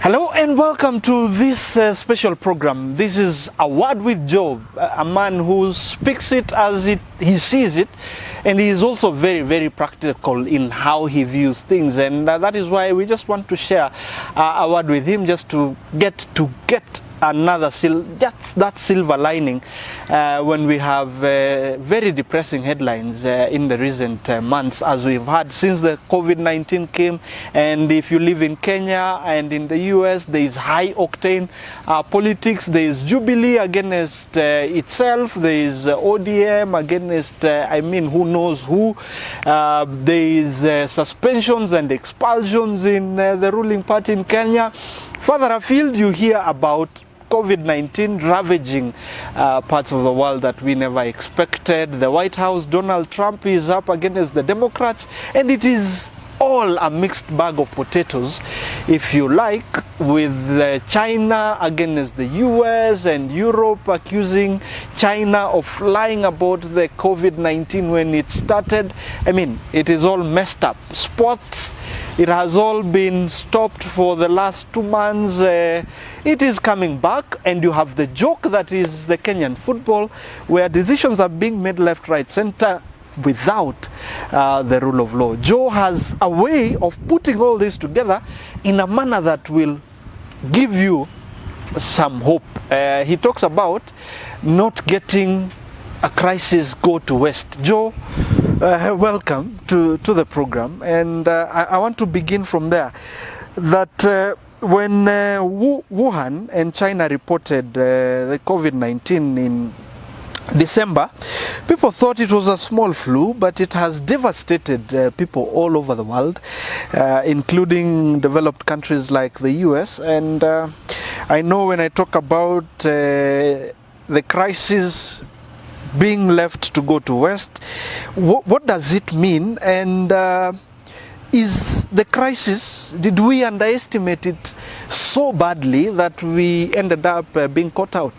Hello and welcome to this special program. This is A Word with Joe, a man who speaks it as he sees it, and he is also very, very practical in how he views things, and that is why we just want to share a word with him, just to get another just that silver lining when we have very depressing headlines in the recent months, as we've had since the COVID-19 came. And if you live in Kenya and in the US, there is high octane politics. There is Jubilee against itself. There is ODM against who knows who. There is suspensions and expulsions in the ruling party in Kenya. Further afield, you hear about COVID-19 ravaging parts of the world that we never expected. The White House, Donald Trump is up against the Democrats, and it is all a mixed bag of potatoes, if you like, with China against the US and Europe accusing China of lying about the COVID-19 when it started. I mean, it is all messed up. Sports, it has all been stopped for the last 2 months. It is coming back, and you have the joke that is the Kenyan football, where decisions are being made left, right, center without the rule of law. Joe has a way of putting all this together in a manner that will give you some hope. He talks about not getting a crisis go to West. Joe, welcome to the program, and I want to begin from there. That when Wuhan and China reported the COVID-19 in December, people thought it was a small flu, but it has devastated people all over the world, including developed countries like the US. And I know when I talk about the crisis being left to go to West, what does it mean? And is the crisis, did we underestimate it so badly that we ended up being caught out?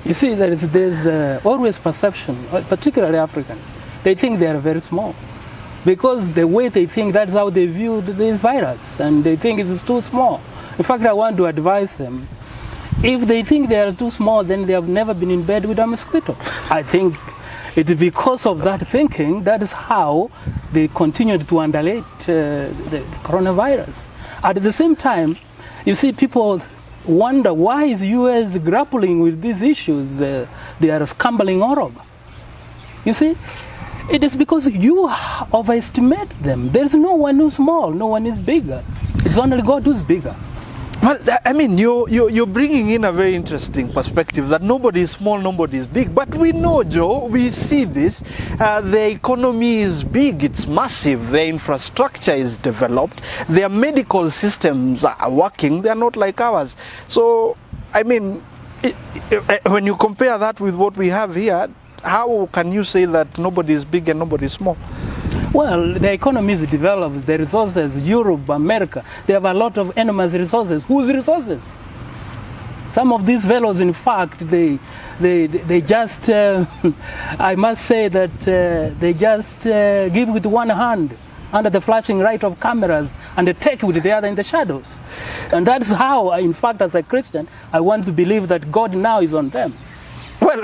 You see, there's always perception, particularly African. They think they are very small, because the way they think, that's how they view this virus, and they think it is too small. In fact, I want to advise them, if they think they are too small, then they have never been in bed with a mosquito. I think it is because of that thinking, that is how they continued to underrate the coronavirus. At the same time, you see, people wonder, why is US grappling with these issues they are scrambling all over? You see, it is because you overestimate them. There is no one who's small, no one is bigger. It's only God who's bigger. Well, I mean, you're bringing in a very interesting perspective that nobody is small, nobody is big. But we know, Joe, we see this. The economy is big, it's massive. The infrastructure is developed. Their medical systems are working. They're not like ours. So, I mean, when you compare that with what we have here, how can you say that nobody is big and nobody is small? Well, the economy is developed, the resources, Europe, America, they have a lot of enormous resources. Whose resources? Some of these fellows, in fact, they just, I must say that they just give with one hand under the flashing light of cameras, and they take with the other in the shadows. And that's how, in fact, as a Christian, I want to believe that God now is on them. Well,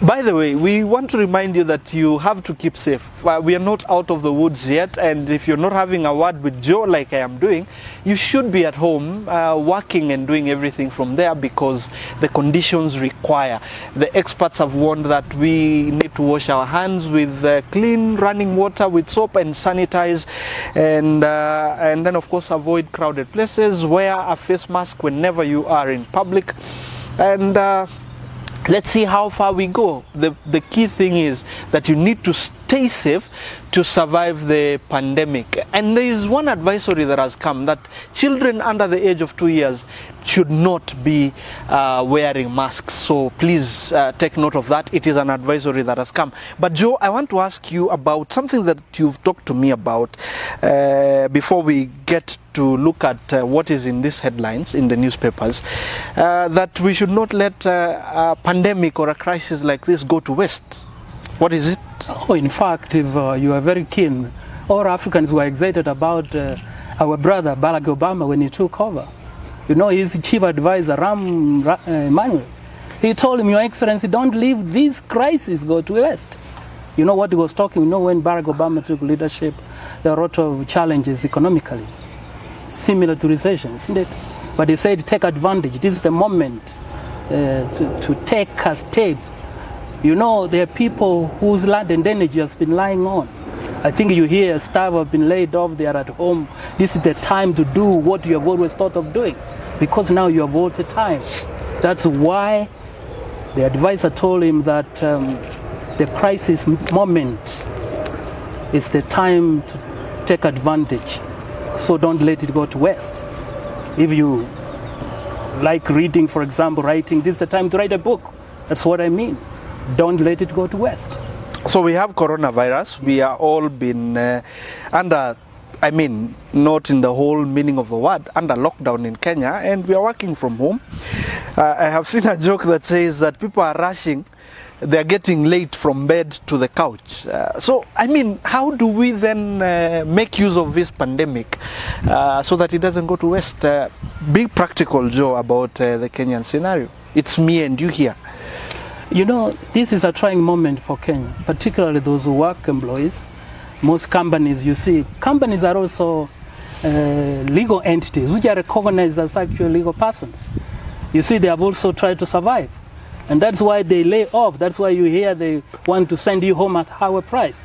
by the way, we want to remind you that you have to keep safe. We are not out of the woods yet, and if you're not having a word with Joe like I am doing, you should be at home working and doing everything from there, because the conditions require. The experts have warned that we need to wash our hands with clean running water with soap and sanitize, and then of course avoid crowded places, wear a face mask whenever you are in public, and let's see how far we go. The key thing is that you need to stay safe to survive the pandemic. And there is one advisory that has come, that children under the age of 2 years should not be wearing masks. So please take note of that. It is an advisory that has come. But Joe, I want to ask you about something that you've talked to me about before we get to look at what is in these headlines in the newspapers, that we should not let a pandemic or a crisis like this go to waste. What is it? Oh, in fact, if you are very keen, all Africans were excited about our brother Barack Obama when he took over. You know, his chief advisor, Emmanuel, he told him, Your Excellency, don't leave this crisis go to West. You know what he was talking, you know, when Barack Obama took leadership, there were a lot of challenges economically, similar to recession, isn't it? But he said, take advantage. This is the moment to take a step. You know, there are people whose land and energy has been lying on. I think you hear staff have been laid off, they are at home. This is the time to do what you have always thought of doing, because now you have all the time. That's why the advisor told him that the crisis moment is the time to take advantage. So don't let it go to waste. If you like reading, for example, writing, this is the time to write a book. That's what I mean. Don't let it go to waste. So we have coronavirus. We are all been under, I mean, not in the whole meaning of the word, under lockdown in Kenya, and we are working from home. I have seen a joke that says that people are rushing, they are getting late from bed to the couch. So, I mean, how do we then make use of this pandemic so that it doesn't go to waste? Be practical, Joe, about the Kenyan scenario. It's me and you here. You know, this is a trying moment for Kenya, particularly those who work employees. Most companies, you see, companies are also legal entities which are recognized as actual legal persons. You see, they have also tried to survive. And that's why they lay off. That's why you hear they want to send you home at half price.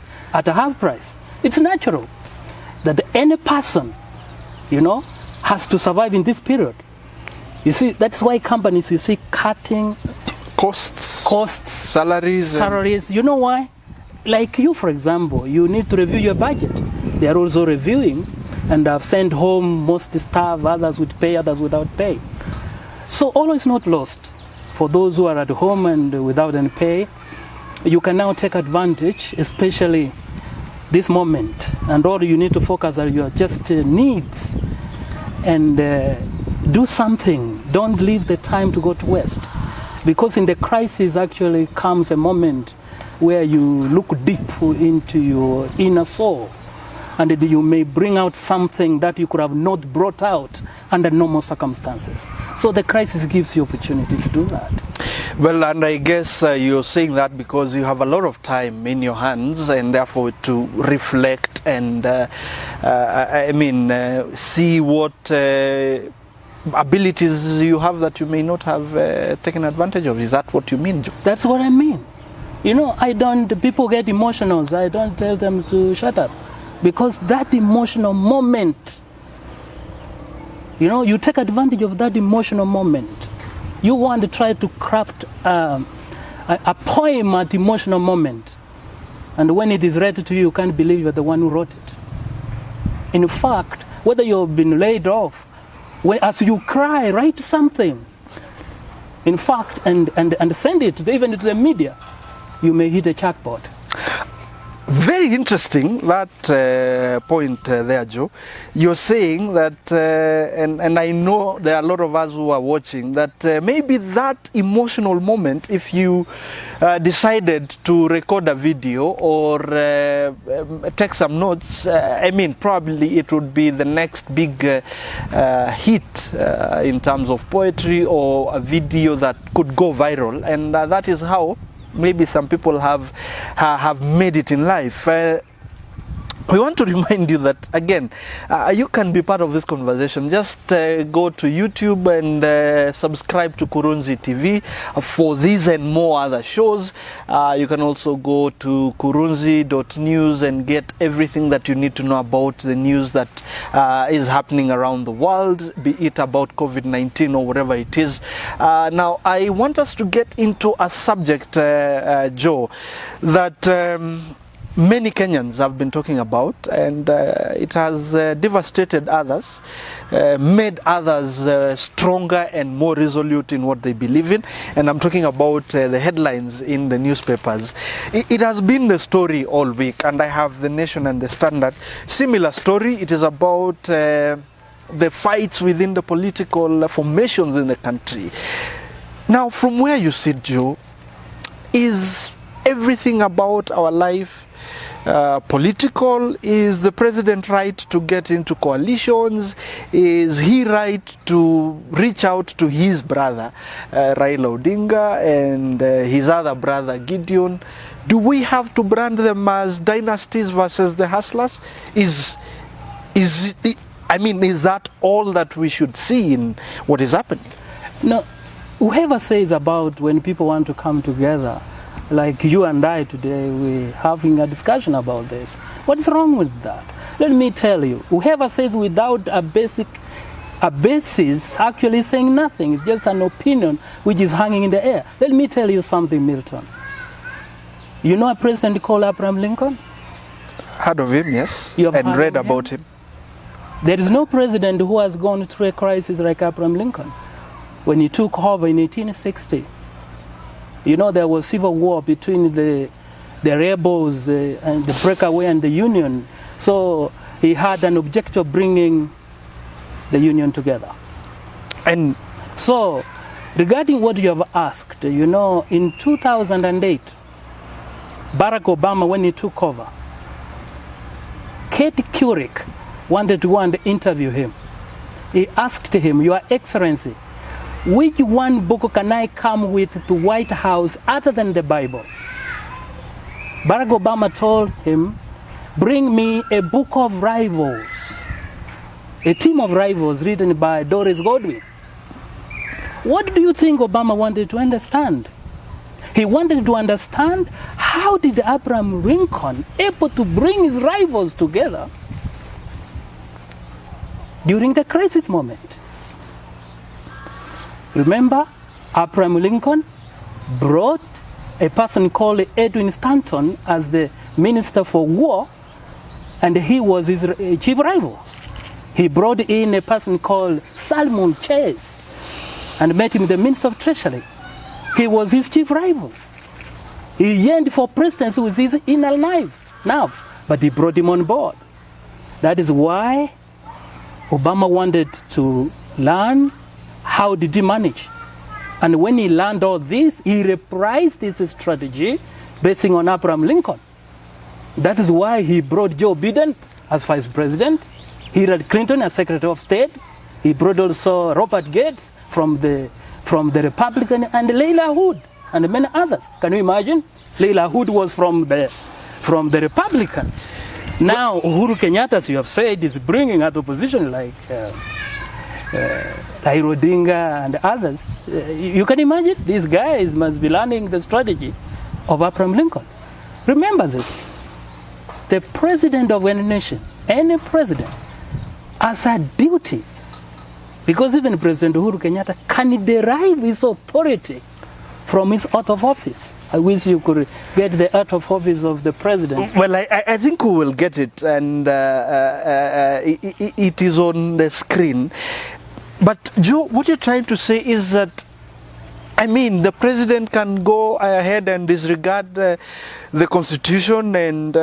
It's natural that any person, you know, has to survive in this period. You see, that's why companies, you see, cutting costs, salaries. You know why? Like you, for example, you need to review your budget. They are also reviewing and have sent home most staff, others with pay, others without pay. So all is not lost. For those who are at home and without any pay, you can now take advantage, especially this moment. And all you need to focus on your just needs and do something. Don't leave the time to go to waste. Because in the crisis actually comes a moment where you look deep into your inner soul, and you may bring out something that you could have not brought out under normal circumstances. So the crisis gives you opportunity to do that. Well, and I guess you're saying that because you have a lot of time in your hands, and therefore to reflect and see what abilities you have that you may not have taken advantage of. Is that what you mean, Joe? That's what I mean. You know, people get emotional. I don't tell them to shut up. Because that emotional moment, you know, you take advantage of that emotional moment. You want to try to craft a poem at emotional moment. And when it is read to you, you can't believe you're the one who wrote it. In fact, whether you've been laid off, as you cry, write something. In fact, and send it even to the media. You may hit a jackpot. Very interesting, that point there, Joe. You're saying that, and I know there are a lot of us who are watching, that maybe that emotional moment, if you decided to record a video or take some notes, probably it would be the next big hit in terms of poetry or a video that could go viral, and that is how maybe some people have made it in life. We want to remind you that, again, you can be part of this conversation. Just go to YouTube and subscribe to Kurunzi TV for these and more other shows. You can also go to kurunzi.news and get everything that you need to know about the news that is happening around the world, be it about COVID-19 or whatever it is. Now, I want us to get into a subject, Joe, that many Kenyans have been talking about, and it has devastated others, made others stronger and more resolute in what they believe in. And I'm talking about the headlines in the newspapers. It has been the story all week, and I have the Nation and the Standard. Similar story. It is about the fights within the political formations in the country. Now, from where you sit, Joe, is everything about our life political? Is the president right to get into coalitions? Is he right to reach out to his brother Raila Odinga and his other brother Gideon? Do we have to brand them as dynasties versus the hustlers? Is that all that we should see in what is happening? No, whoever says about when people want to come together, like you and I today, we're having a discussion about this. What is wrong with that? Let me tell you, whoever says without a basis actually saying nothing. It's just an opinion which is hanging in the air. Let me tell you something, Milton. You know a president called Abraham Lincoln? Heard of him, yes, and read about him. There is no president who has gone through a crisis like Abraham Lincoln. When he took over in 1860, you know, there was civil war between the rebels and the breakaway and the Union. So he had an objective of bringing the Union together. And so, regarding what you have asked, you know, in 2008, Barack Obama, when he took over, Kate Couric wanted to go and interview him. He asked him, Your Excellency, which one book can I come with to White House other than the Bible? Barack Obama told him, bring me a book of rivals, a team of rivals written by Doris Godwin. What do you think Obama wanted to understand? He wanted to understand how did Abraham Lincoln able to bring his rivals together during the crisis moment. Remember, Abraham Lincoln brought a person called Edwin Stanton as the Minister for War, and he was his chief rival. He brought in a person called Salmon Chase and made him the Minister of Treasury. He was his chief rival. He yearned for presidency with his inner nerve, but he brought him on board. That is why Obama wanted to learn how did he manage. And when he learned all this, he reprised his strategy basing on Abraham Lincoln. That is why he brought Joe Biden as vice president, Hillary Clinton as secretary of state. He brought also Robert Gates from the Republican, and Leila Hood and many others. Can you imagine? Leila Hood was from the Republican. Now Uhuru Kenyatta, as you have said, is bringing out opposition like Raila Odinga and others. You can imagine these guys must be learning the strategy of Abraham Lincoln. Remember this: the president of any nation, any president, has a duty, because even President Uhuru Kenyatta can derive his authority from his oath of office. I wish you could get the oath of office of the president. Well, I think we will get it, and it is on the screen. But Joe, what you're trying to say is that, I mean, the president can go ahead and disregard the Constitution, and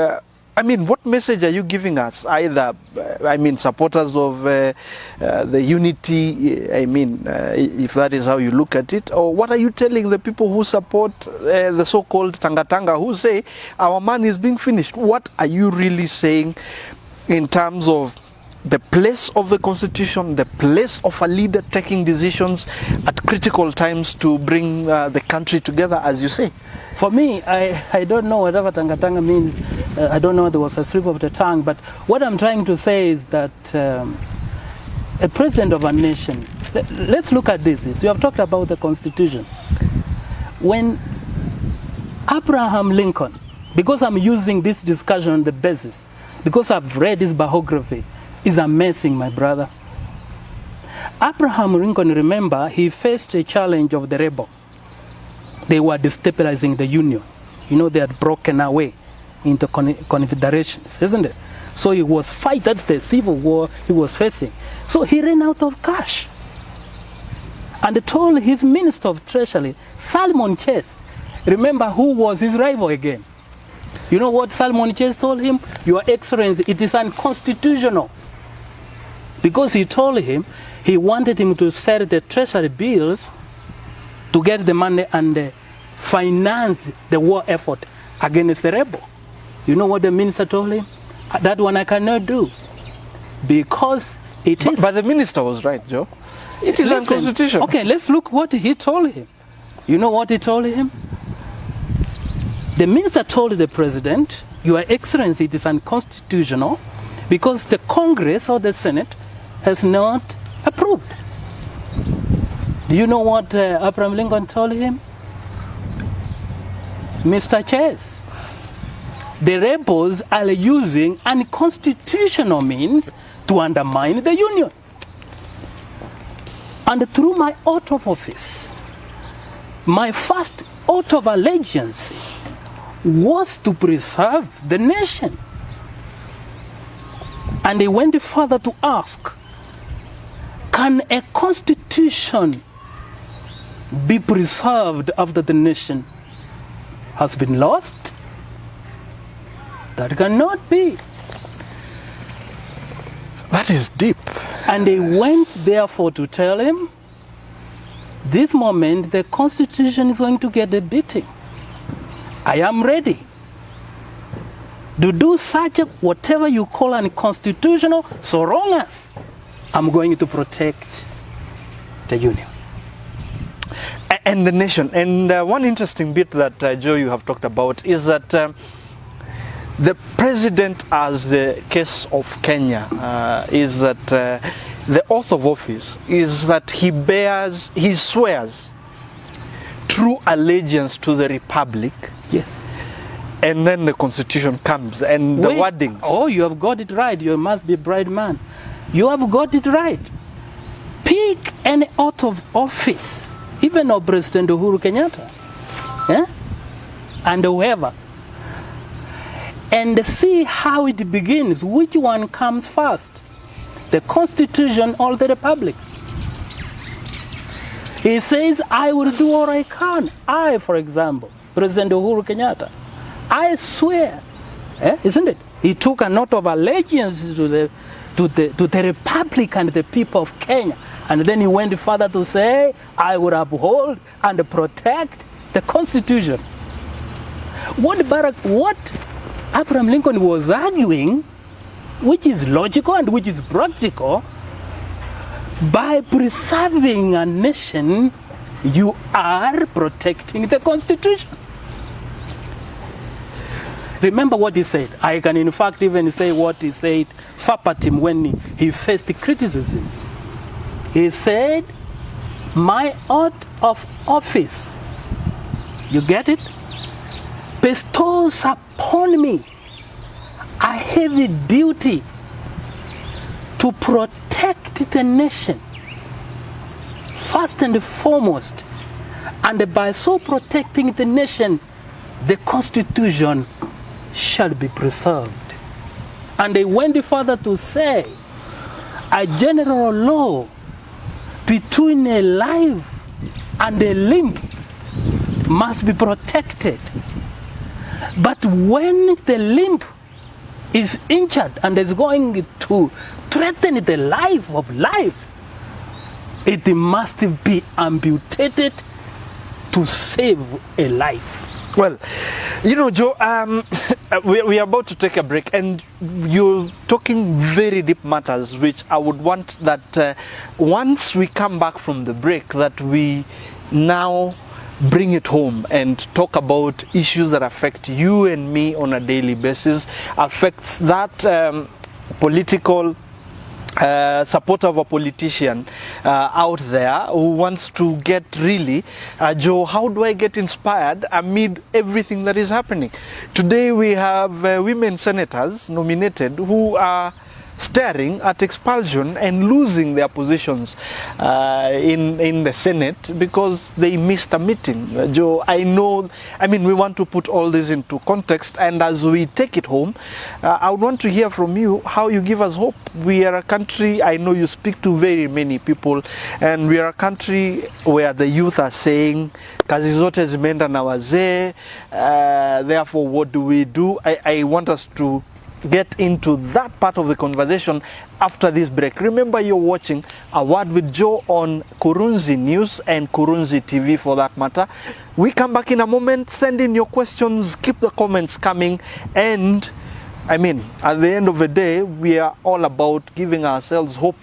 I mean, what message are you giving us? Either, I mean, supporters of the unity, I mean, if that is how you look at it, or what are you telling the people who support the so-called Tanga-Tanga, who say our man is being finished? What are you really saying in terms of the place of the Constitution, the place of a leader taking decisions at critical times to bring the country together, as you say? For me, I don't know whatever Tanga-Tanga means. I don't know, there was a slip of the tongue. But what I'm trying to say is that a president of a nation, let's look at this. You have talked about the Constitution. When Abraham Lincoln, because I'm using this discussion on the basis, because I've read his biography, is amazing, my brother. Abraham Lincoln, remember, he faced a challenge of the rebel. They were destabilizing the Union. You know, they had broken away into confederations, isn't it? So he was fighting. That's the civil war he was facing. So he ran out of cash and told his Minister of Treasury, Salmon Chase, remember who was his rival again? You know what Salmon Chase told him? Your Excellency, it is unconstitutional. Because he told him he wanted him to sell the treasury bills to get the money and finance the war effort against the rebel. You know what the minister told him? That one I cannot do. Because it is... But the minister was right, Joe. It is unconstitutional. Okay, let's look what he told him. You know what he told him? The minister told the president, Your Excellency, it is unconstitutional because the Congress or the Senate has not approved. Do you know what Abraham Lincoln told him? Mr. Chase, the rebels are using unconstitutional means to undermine the Union. And through my oath of office, my first oath of allegiance was to preserve the nation. And he went further to ask, can a constitution be preserved after the nation has been lost? That cannot be. That is deep. And they went therefore to tell him, this moment the constitution is going to get a beating. I am ready to do such whatever you call unconstitutional, so long as I'm going to protect the Union. And the nation. And one interesting bit that, Joe, you have talked about is that the president, as the case of Kenya, is that the oath of office is that he swears true allegiance to the republic. Yes. And then the constitution comes and the wordings. Oh, you have got it right. You must be a bright man. You have got it right. Pick any oath of office, even of President Uhuru Kenyatta, and whoever, and see how it begins. Which one comes first, the Constitution or the Republic? He says, I will do all I can. I, for example, President Uhuru Kenyatta, I swear, isn't it? He took an oath of allegiance to the Republic and the people of Kenya. And then he went further to say, I will uphold and protect the Constitution. What Abraham Lincoln was arguing, which is logical and which is practical, by preserving a nation, you are protecting the Constitution. Remember what he said. I can in fact even say what he said verbatim when he faced criticism. He said, my oath of office, you get it, bestows upon me a heavy duty to protect the nation, first and foremost, and by so protecting the nation, the Constitution shall be preserved. And they went further to say, a general law between a life and a limb must be protected. But when the limb is injured and is going to threaten the life of life, it must be amputated to save a life. Well, you know, Joe, we are about to take a break, and you're talking very deep matters, which I would want that once we come back from the break, that we now bring it home and talk about issues that affect you and me on a daily basis, affects that political supporter of a politician out there who wants to get really, Joe, how do I get inspired amid everything that is happening? Today we have women senators nominated who are staring at expulsion and losing their positions in the Senate because they missed a meeting. Joe, I mean, we want to put all this into context, and as we take it home, I would want to hear from you how you give us hope. We are a country, I know you speak to very many people, and we are a country where the youth are saying, kazi zote zimeenda na wazee, therefore what do we do? I want us to get into that part of the conversation after this break. Remember, you're watching A Word with Joe on Kurunzi News and Kurunzi TV for that matter. We come back in a moment. Send in your questions, keep the comments coming, and I mean, at the end of the day, we are all about giving ourselves hope,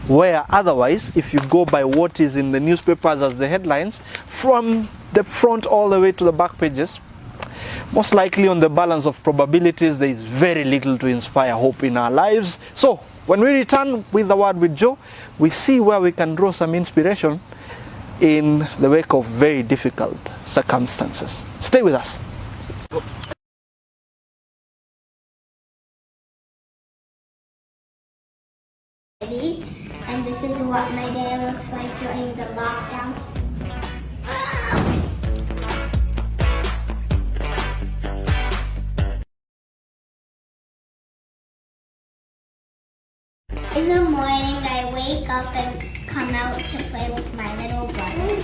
where otherwise, if you go by what is in the newspapers as the headlines, from the front all the way to the back pages, most likely on the balance of probabilities, there is very little to inspire hope in our lives. So, when we return with The Word with Joe, we see where we can draw some inspiration in the wake of very difficult circumstances. Stay with us. And this is what my day looks like during the lockdown. In the morning, I wake up and come out to play with my little brother.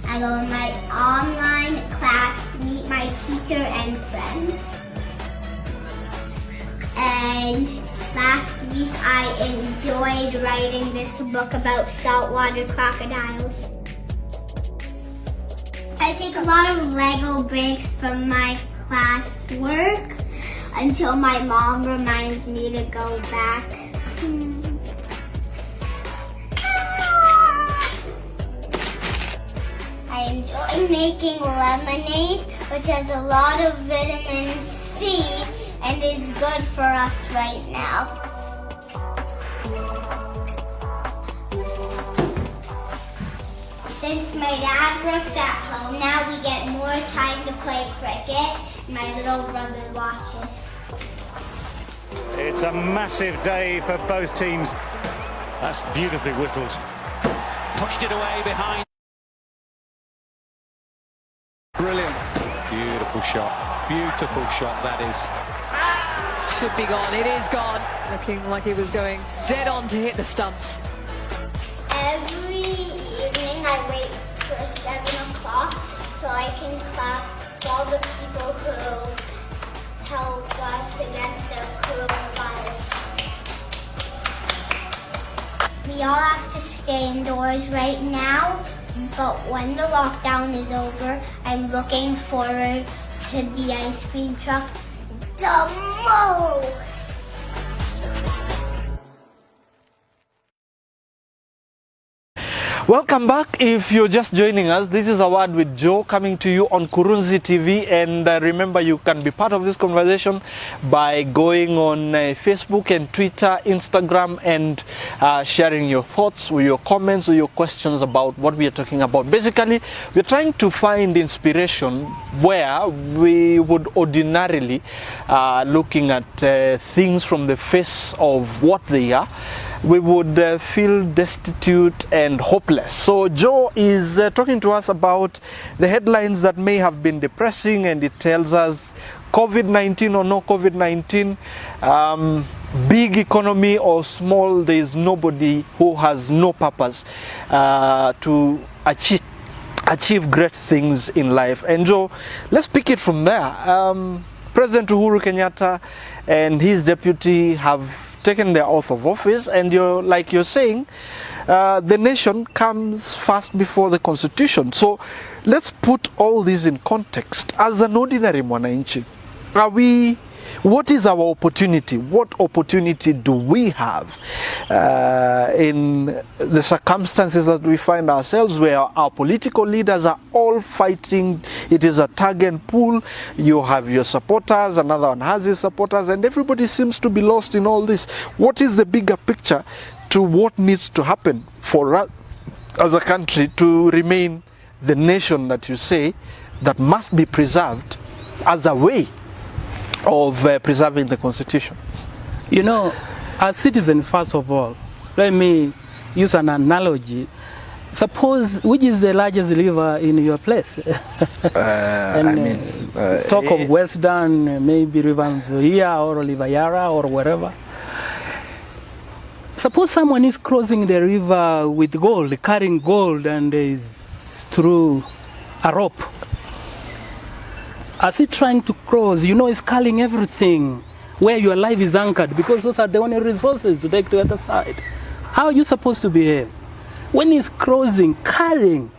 I go to my online class to meet my teacher and friends. And last week I enjoyed writing this book about saltwater crocodiles. I take a lot of Lego bricks from my classwork until my mom reminds me to go back. I enjoy making lemonade, which has a lot of vitamin C and is good for us right now. Since my dad works at home now, we get more time to play cricket. My little brother watches. It's a massive day for both teams. That's beautifully whittled. Pushed it away behind. Brilliant. Beautiful shot. Beautiful shot, that is. Should be gone. It is gone. Looking like he was going dead on to hit the stumps. Every evening I wait for 7 o'clock so I can clap for all the people who help us against the coronavirus. We all have to stay indoors right now, but when the lockdown is over, I'm looking forward to the ice cream truck the most. Welcome back. If you're just joining us, this is A Word with Joe coming to you on Kurunzi TV, and remember, you can be part of this conversation by going on Facebook and Twitter, Instagram, and sharing your thoughts or your comments or your questions about what we are talking about. Basically, we're trying to find inspiration where we would ordinarily looking at things from the face of what they are, we would feel destitute and hopeless. So Joe is talking to us about the headlines that may have been depressing, and it tells us COVID-19 or no COVID-19, big economy or small, there is nobody who has no purpose to achieve great things in life. And Joe, let's pick it from there. President Uhuru Kenyatta and his deputy have taken their oath of office, and like you're saying, the nation comes first before the constitution. So let's put all this in context. As an ordinary mwananchi, what is our opportunity? What opportunity do we have in the circumstances that we find ourselves, where our political leaders are all fighting? It is a tug and pull. You have your supporters, another one has his supporters, and everybody seems to be lost in all this. What is the bigger picture to what needs to happen for us as a country to remain the nation that you say that must be preserved as a way of preserving the constitution? You know, as citizens, first of all, let me use an analogy. Suppose, which is the largest river in your place? Talk of Western, maybe River Nzoia or River Yara or wherever. Suppose someone is crossing the river with gold, carrying gold, and is is through a rope. As he trying to cross, you know, he's culling everything where your life is anchored, because those are the only resources to take to the other side. How are you supposed to behave? When he's crossing, carrying,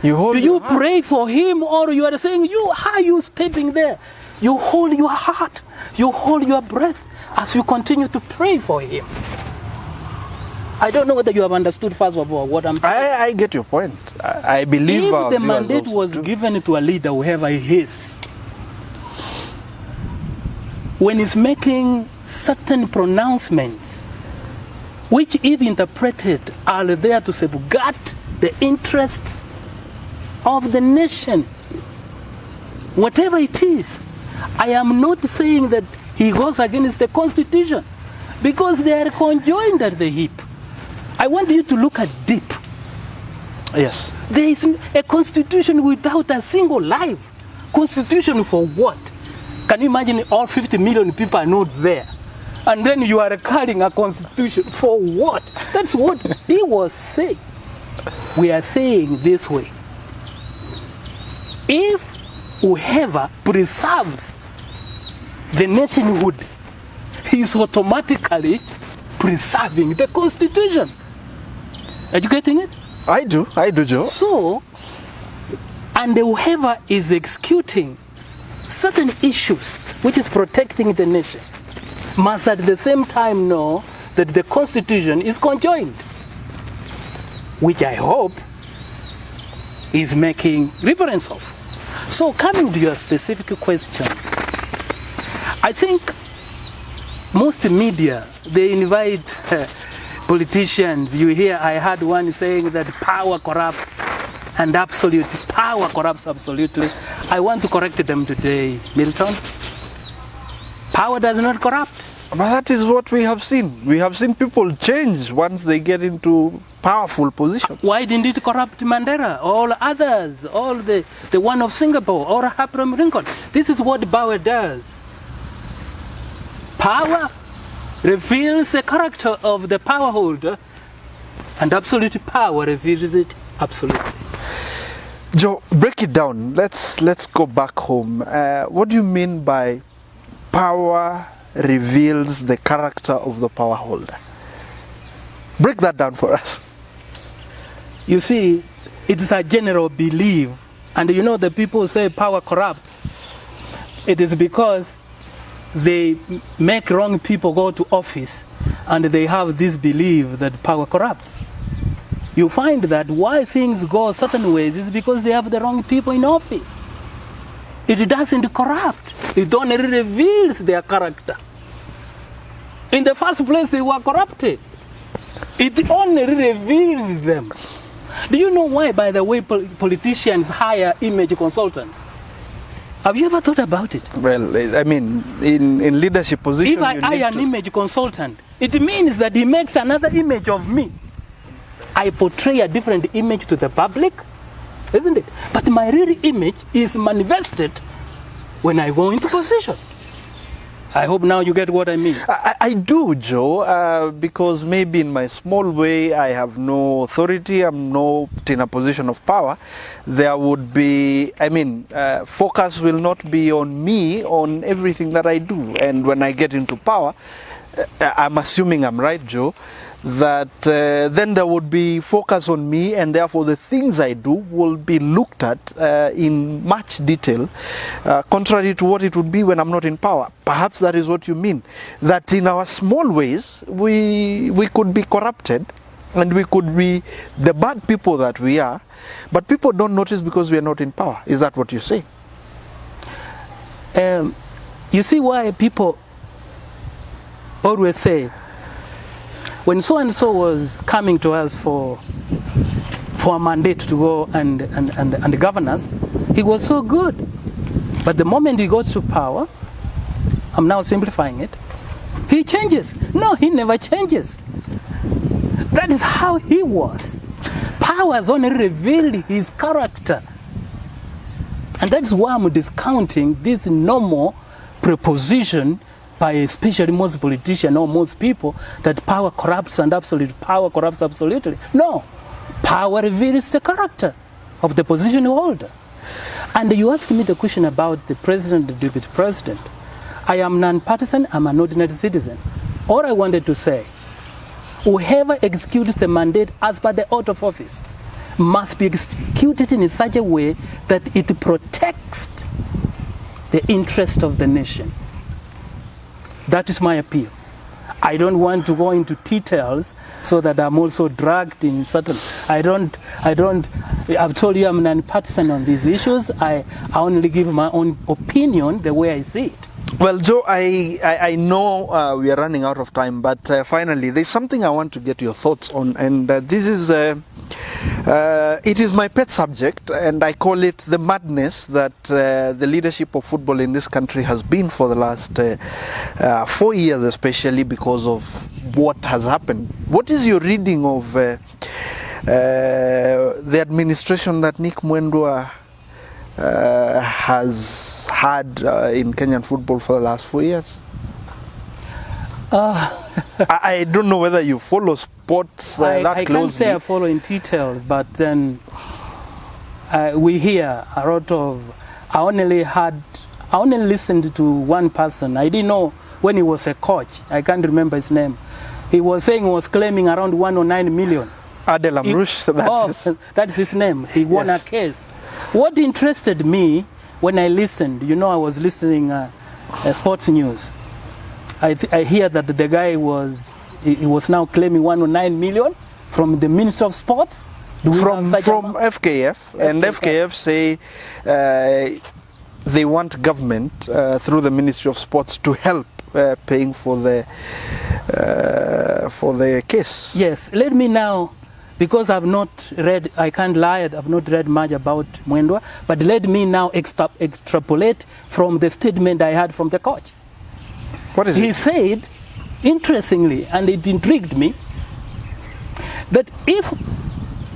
do you pray for him, or you are saying, how are you stepping there? You hold your heart, you hold your breath as you continue to pray for him. I don't know whether you have understood, first of all, what I'm saying. I get your point. I believe if the mandate was given to a leader, whoever he is, when he's making certain pronouncements, which if interpreted are there to safeguard the interests of the nation, whatever it is, I am not saying that he goes against the Constitution, because they are conjoined at the hip. I want you to look at deep. Yes. There is a constitution without a single life. Constitution for what? Can you imagine all 50 million people are not there? And then you are carrying a constitution for what? That's what he was saying. We are saying this way. If whoever preserves the nationhood, he is automatically preserving the Constitution. Are you getting it? I do, Joe. So, and whoever is executing certain issues which is protecting the nation must at the same time know that the Constitution is conjoined, which I hope is making reference of. So coming to your specific question, I think most media, they invite politicians. You hear, I had one saying that power corrupts and absolute power corrupts absolutely. I want to correct them today, Milton. Power does not corrupt. But that is what we have seen. We have seen people change once they get into powerful positions. Why didn't it corrupt Mandela, all others, all the one of Singapore, or Abraham Lincoln? This is what power does. Power reveals the character of the power holder, and absolute power reveals it absolutely. Joe, break it down. Let's go back home. What do you mean by power reveals the character of the power holder? Break that down for us. You see, it is a general belief, and you know the people say power corrupts. It is because they make wrong people go to office, and they have this belief that power corrupts. You find that why things go certain ways is because they have the wrong people in office. It doesn't corrupt. It only reveals their character. In the first place, they were corrupted. It only reveals them. Do you know why, by the way, politicians hire image consultants? Have you ever thought about it? Well, I mean, in leadership positions, if I hire an image consultant, it means that he makes another image of me. I portray a different image to the public, isn't it? But my real image is manifested when I go into position. I hope now you get what I mean. I do, Joe, because maybe in my small way I have no authority, I'm not in a position of power. There would be, focus will not be on me, on everything that I do. And when I get into power, I'm assuming I'm right, Joe, that then there would be focus on me, and therefore the things I do will be looked at in much detail, contrary to what it would be when I'm not in power. Perhaps that is what you mean, that in our small ways we could be corrupted, and we could be the bad people that we are, but people don't notice because we are not in power. Is that what you say? You see why people always say, when so-and-so was coming to us for a mandate to go and govern us, he was so good. But the moment he goes to power, I'm now simplifying it, he changes. No, he never changes. That is how he was. Power has only revealed his character. And that's why I'm discounting this normal preposition by especially most politicians or most people that power corrupts and absolute power corrupts absolutely. No, Power reveals the character of the position holder. And you ask me the question about the president, the deputy president. I am non-partisan, I'm an ordinary citizen. All I wanted to say, whoever executes the mandate as per the oath of office must be executed in such a way that it protects the interest of the nation. That is my appeal. I don't want to go into details so that I'm also dragged in certain. I've told you I'm non-partisan on these issues. I only give my own opinion the way I see it. Well, Joe, I know we are running out of time, but finally, there's something I want to get your thoughts on, and this is, it is my pet subject, and I call it the madness that the leadership of football in this country has been for the last 4 years, especially because of what has happened. What is your reading of the administration that Nick Mwendwa has had in Kenyan football for the last 4 years? I don't know whether you follow sports that closely. I can't say I follow in details, but then we hear a lot of. I only listened to one person. I didn't know when he was a coach. I can't remember his name. He was claiming around 109 million. Adel Amrouche, that's his name. He won a case. What interested me when I listened, I was listening sports news. I hear that the guy was now claiming 109 million from the Minister of Sports. From FKF, and FKF say they want government through the Ministry of Sports to help paying for the case. Yes, let me now. Because I've not read, I can't lie, I've not read much about Mwendwa, but let me now extrapolate from the statement I had from the coach. What is it? He said, interestingly, and it intrigued me, that if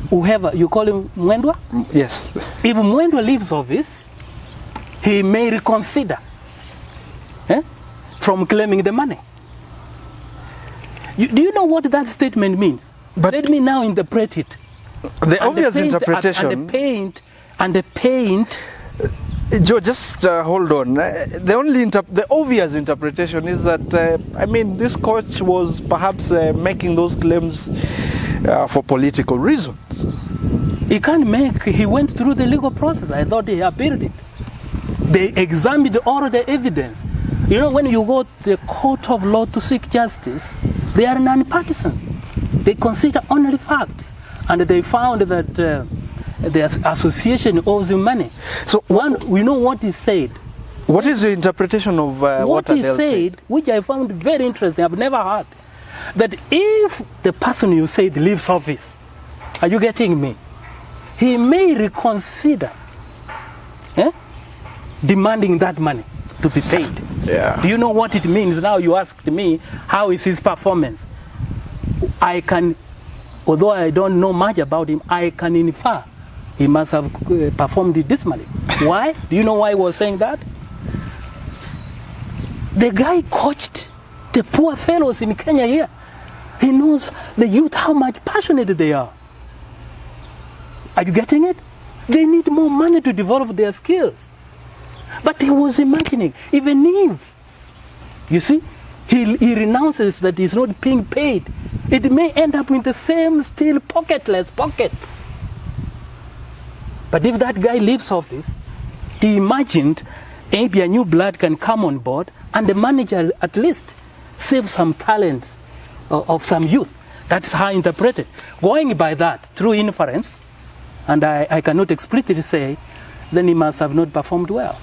whoever, you call him Mwendwa? Yes. If Mwendwa leaves office, he may reconsider from claiming the money. Do you know what that statement means? But let me now interpret it. The obvious interpretation. And the paint. Joe, just hold on. The obvious interpretation is that this coach was perhaps making those claims for political reasons. He can't make. He went through the legal process. I thought he appealed it. They examined all the evidence. When you go to the court of law to seek justice, they are non-partisan. They consider only facts, and they found that the association owes him money. So we know what he said. What is the interpretation of what he said, which I found very interesting? I've never heard that if the person you said leaves office, are you getting me? He may reconsider demanding that money to be paid. Yeah. Do you know what it means? Now you asked me, how is his performance? I can, although I don't know much about him, I can infer he must have performed it dismally. Why? Do you know why he was saying that? The guy coached the poor fellows in Kenya here. He knows the youth, how much passionate they are. Are you getting it? They need more money to develop their skills. But he was imagining, even if, you see, he renounces that he's not being paid, it may end up in the same still pocketless pockets. But if that guy leaves office, he imagined maybe a new blood can come on board and the manager at least save some talents of some youth. That's how I interpret it. Going by that, through inference, and I cannot explicitly say, then he must have not performed well.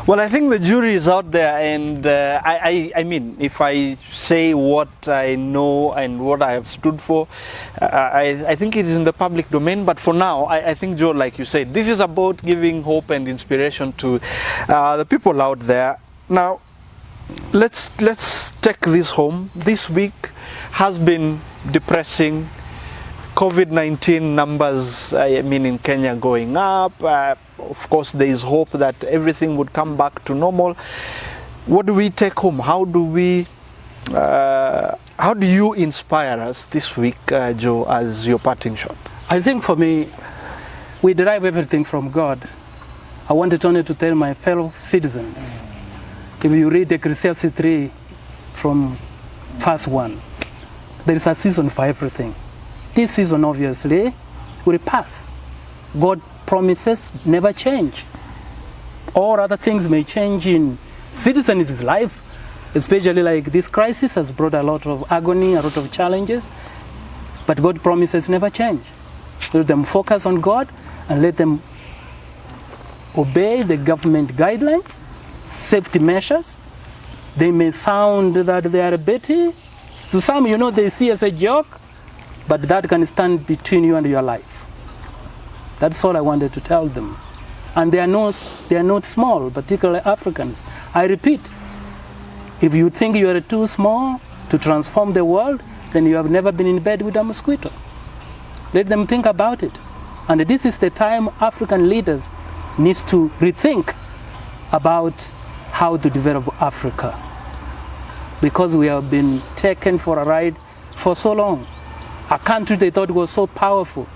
Well, I think the jury is out there, and I mean, if I say what I know and what I have stood for, I think it is in the public domain. But for now, I think, Joe, like you said, this is about giving hope and inspiration to the people out there. Now, let's take this home. This week has been depressing. COVID-19 numbers, in Kenya going up. Of course, there is hope that everything would come back to normal. What do we take home? How do you inspire us this week, Joe, as your parting shot? I think for me, we derive everything from God. I wanted only to tell my fellow citizens, if you read Ecclesiastes 3 from verse 1, there is a season for everything. This season obviously will pass. God promises never change. All other things may change in citizens' life, especially like this crisis has brought a lot of agony, a lot of challenges, but God promises never change. Let them focus on God and let them obey the government guidelines, safety measures. They may sound that they are betty. To some, they see as a joke, but that can stand between you and your life. That's all I wanted to tell them. And they are not small, particularly Africans. I repeat, if you think you are too small to transform the world, then you have never been in bed with a mosquito. Let them think about it. And this is the time African leaders need to rethink about how to develop Africa. Because we have been taken for a ride for so long. A country they thought was so powerful.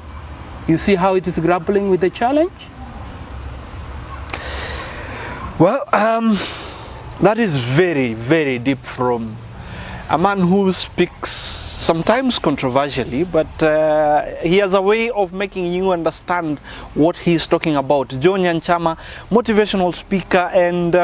You see how it is grappling with the challenge? Well, that is very, very deep from a man who speaks sometimes controversially, but he has a way of making you understand what he's talking about. Joseph Nyanchama, motivational speaker and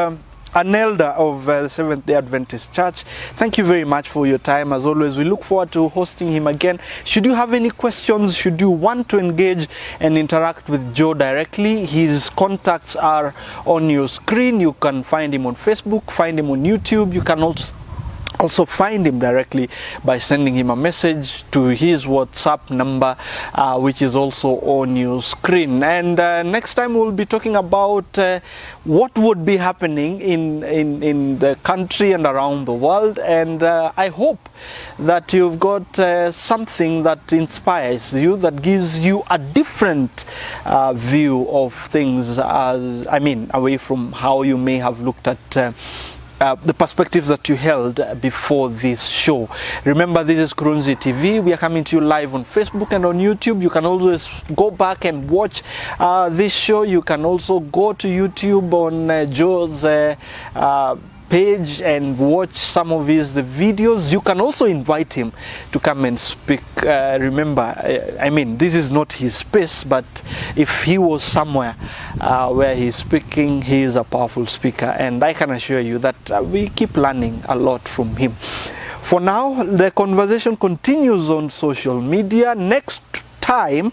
an elder of the Seventh-day Adventist Church. Thank you very much for your time. As always, we look forward to hosting him again. Should you have any questions, should you want to engage and interact with Joe directly, his contacts are on your screen. You can find him on Facebook, find him on YouTube. You can also find him directly by sending him a message to his WhatsApp number, which is also on your screen. And next time we'll be talking about what would be happening in the country and around the world. And I hope that you've got something that inspires you, that gives you a different view of things, away from how you may have looked at the perspectives that you held before this show. Remember, this is Kurunzi TV. We are coming to you live on Facebook and on YouTube. You can always go back and watch this show. You can also go to YouTube on Joe's page and watch some of the videos. You can also invite him to come and speak. Remember, this is not his space, but if he was somewhere where he's speaking, he is a powerful speaker, and I can assure you that we keep learning a lot from him. For now, the conversation continues on social media. Next time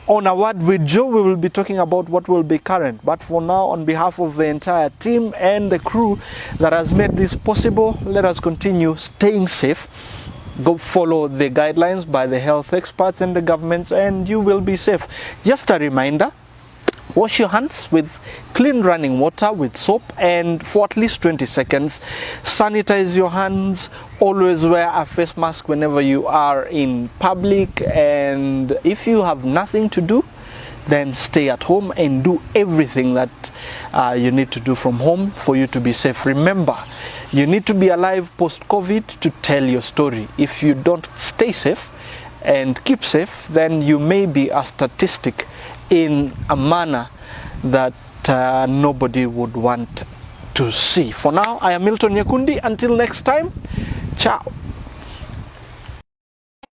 on A Word with Joe, we will be talking about what will be current. But for now, on behalf of the entire team and the crew that has made this possible, let us continue staying safe. Go follow the guidelines by the health experts and the governments, and you will be safe. Just a reminder, wash your hands with clean running water with soap and for at least 20 seconds. Sanitize your hands. Always wear a face mask whenever you are in public. And if you have nothing to do, then stay at home and do everything that you need to do from home for you to be safe. Remember, you need to be alive post-COVID to tell your story. If you don't stay safe and keep safe, then you may be a statistic in a manner that nobody would want to see. For now, I am Milton Nyakundi. Until next time, ciao.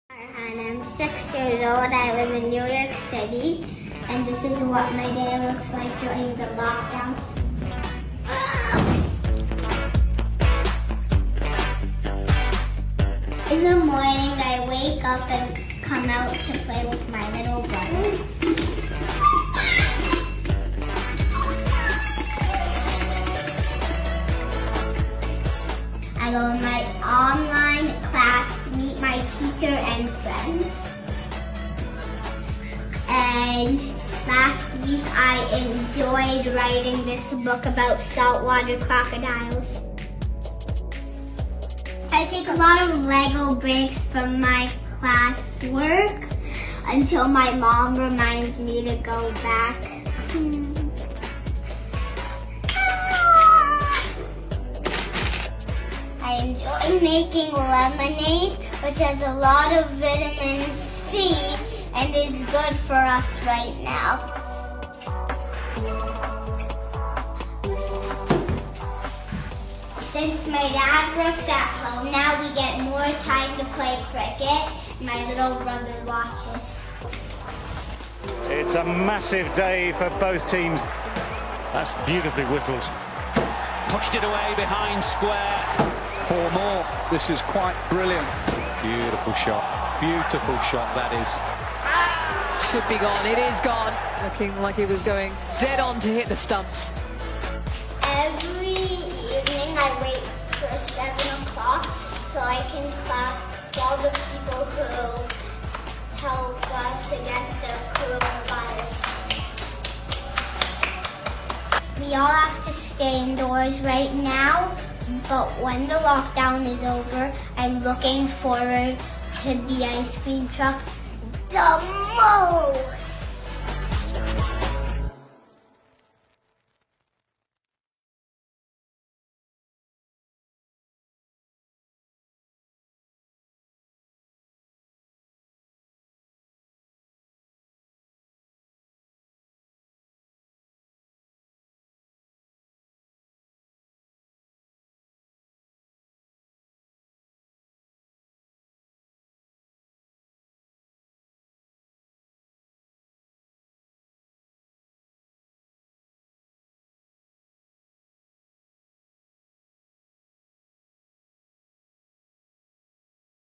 And I'm 6 years old. I live in New York City, and this is what my day looks like during the lockdown. In the morning, I wake up and come out to play with my little brother. I go in my online class to meet my teacher and friends. And last week I enjoyed writing this book about saltwater crocodiles. I take a lot of Lego breaks from my classwork until my mom reminds me to go back. I enjoy making lemonade, which has a lot of vitamin C and is good for us right now. Since my dad works at home now, we get more time to play cricket. My little brother watches. It's a massive day for both teams. That's beautifully whittled. Pushed it away behind square. 4 more. This is quite brilliant. Beautiful shot. Beautiful shot, that is. Should be gone. It is gone. Looking like he was going dead on to hit the stumps. Every evening I wait for 7 o'clock so I can clap for all the people who help us against the coronavirus. We all have to stay indoors right now, but when the lockdown is over, I'm looking forward to the ice cream truck the most.